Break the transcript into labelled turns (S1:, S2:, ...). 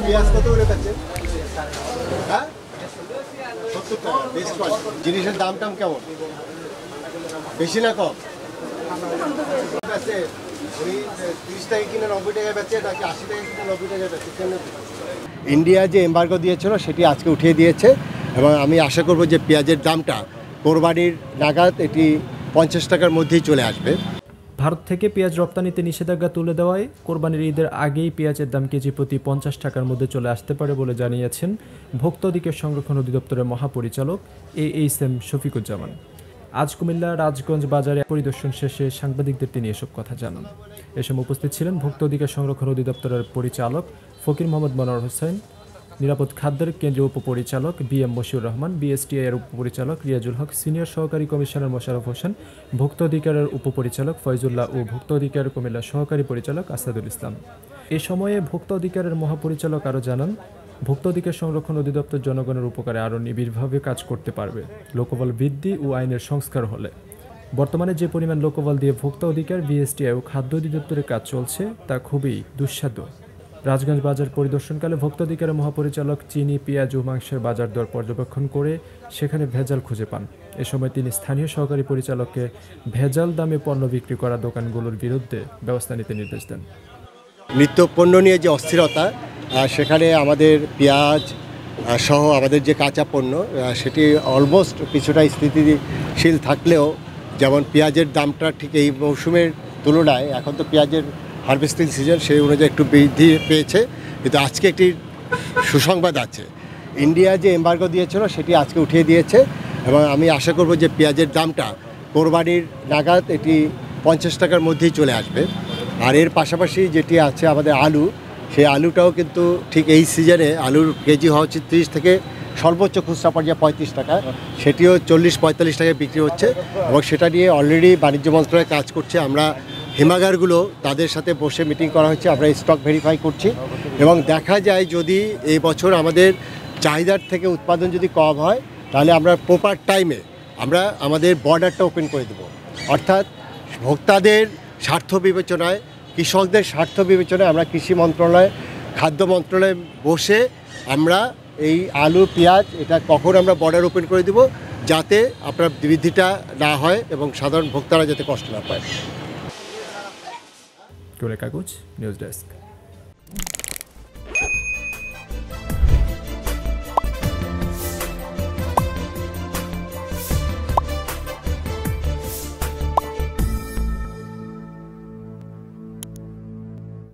S1: পেঁয়াজ কত করে পাচ্ছেন? হ্যাঁ 70 টাকা বেস্ট কোয়ালিটি। জিনিসের দাম টাম কেমন, বেশি না কম? আছে ওই 30 টাকা কিনে 90 টাকায় বেচে নাকি 80 টাকা কিনে 90 টাকায় বেচে? ইন্ডিয়া যে এমবার্গো দিয়েছিল সেটি আজকে উঠিয়ে দিয়েছে এবং আমি আশা করব যে পেঁয়াজের দামটা কোরবানির নাগাদ এটি 50 টাকার মধ্যেই চলে আসবে।
S2: ভারত থেকে পেঁয়াজ রপ্তানিতে নিষেধাজ্ঞা তুলে দেওয়ায় কোরবানির ঈদের আগেই পেঁয়াজের দাম কেজি প্রতি 50 টাকার মধ্যে চলে আসতে পারে বলে জানিয়েছেন ভোক্তা অধিকার সংরক্ষণ অধিদপ্তরের মহাপরিচালক AHM শফিকুজ্জামান। আজ কুমিল্লা রাজগঞ্জ বাজারে পরিদর্শন শেষে সাংবাদিকদের তিনি এসব কথা জানান। এ সময় উপস্থিত ছিলেন ভোক্তা অধিকার সংরক্ষণ অধিদপ্তরের পরিচালক ফকির মোহাম্মদ মনোয়ার হোসেন, নিরাপদ খাদ্যের কেন্দ্রীয় উপপরিচালক BM মশিউর রহমান, BSTI এর উপপরিচালক রিয়াজুল হক, সিনিয়র সহকারী কমিশনার মোশাররফ হোসেন, ভোক্তা অধিকারের উপপরিচালক ফয়জুল্লাহ ও ভোক্তা অধিকার কুমিল্লা সহকারী পরিচালক আসাদুল ইসলাম। এ সময়ে ভোক্তা অধিকারের মহাপরিচালক আরও জানান, ভোক্তা অধিকার সংরক্ষণ অধিদপ্তর জনগণের উপকারে আরও নিবিড়ভাবে কাজ করতে পারবে লোকবল বৃদ্ধি ও আইনের সংস্কার হলে। বর্তমানে যে পরিমাণ লোকবল দিয়ে ভোক্তা অধিকার, BSTI ও খাদ্য অধিদপ্তরের কাজ চলছে তা খুবই দুঃসাধ্য। রাজগঞ্জ বাজার পরিদর্শনকালে ভোক্তা অধিকারের মহাপরিচালক চিনি, পেঁয়াজ ও মাংসের বাজার দর পর্যবেক্ষণ করে সেখানে ভেজাল খুঁজে পান। এ সময় তিনি স্থানীয় সহকারী পরিচালককে ভেজাল দামে পণ্য বিক্রি করা দোকানগুলোর বিরুদ্ধে ব্যবস্থা নিতে নির্দেশ দেন।
S1: নিত্য পণ্য নিয়ে যে অস্থিরতা, সেখানে আমাদের পেঁয়াজ সহ আমাদের যে কাঁচা পণ্য সেটি অলমোস্ট কিছুটা স্থিতিশীল থাকলেও, যেমন পেঁয়াজের দামটা ঠিক এই মৌসুমের তুলনায় এখন তো পেঁয়াজের হারভেস্টিং সিজন সেই অনুযায়ী একটু বৃদ্ধি পেয়েছে। কিন্তু আজকে একটি সুসংবাদ আছে, ইন্ডিয়া যে এমবার্গো দিয়েছিল সেটি আজকে উঠিয়ে দিয়েছে এবং আমি আশা করব যে পেঁয়াজের দামটা কোরবানির নাগাদ এটি 50 টাকার মধ্যেই চলে আসবে। আর এর পাশাপাশি যেটি আছে আমাদের আলু, সেই আলুটাও কিন্তু ঠিক এই সিজনে আলুর কেজি হওয়া উচিত 30 থেকে সর্বোচ্চ খুচরা পর্যায়ে 35 টাকা, সেটিও 40-45 টাকায় বিক্রি হচ্ছে এবং সেটা নিয়ে অলরেডি বাণিজ্য মন্ত্রণালয় কাজ করছে। আমরা হিমাগারগুলো তাদের সাথে বসে মিটিং করা হচ্ছে, আমরা স্টক ভেরিফাই করছি এবং দেখা যায় যদি এই বছর আমাদের চাহিদার থেকে উৎপাদন যদি কম হয় তাহলে আমরা প্রপার টাইমে আমরা আমাদের বর্ডারটা ওপেন করে দেব। অর্থাৎ ভোক্তাদের স্বার্থ বিবেচনায়, কৃষকদের স্বার্থ বিবেচনায় আমরা কৃষি মন্ত্রণালয়, খাদ্য মন্ত্রণালয়ে বসে আমরা এই আলু, পেঁয়াজ এটা কখন আমরা বর্ডার ওপেন করে দেব যাতে আপনার বৃদ্ধিটা না হয় এবং সাধারণ ভোক্তারা যাতে কষ্ট না পায়।
S2: কাগজ নিউজ ডেস্ক।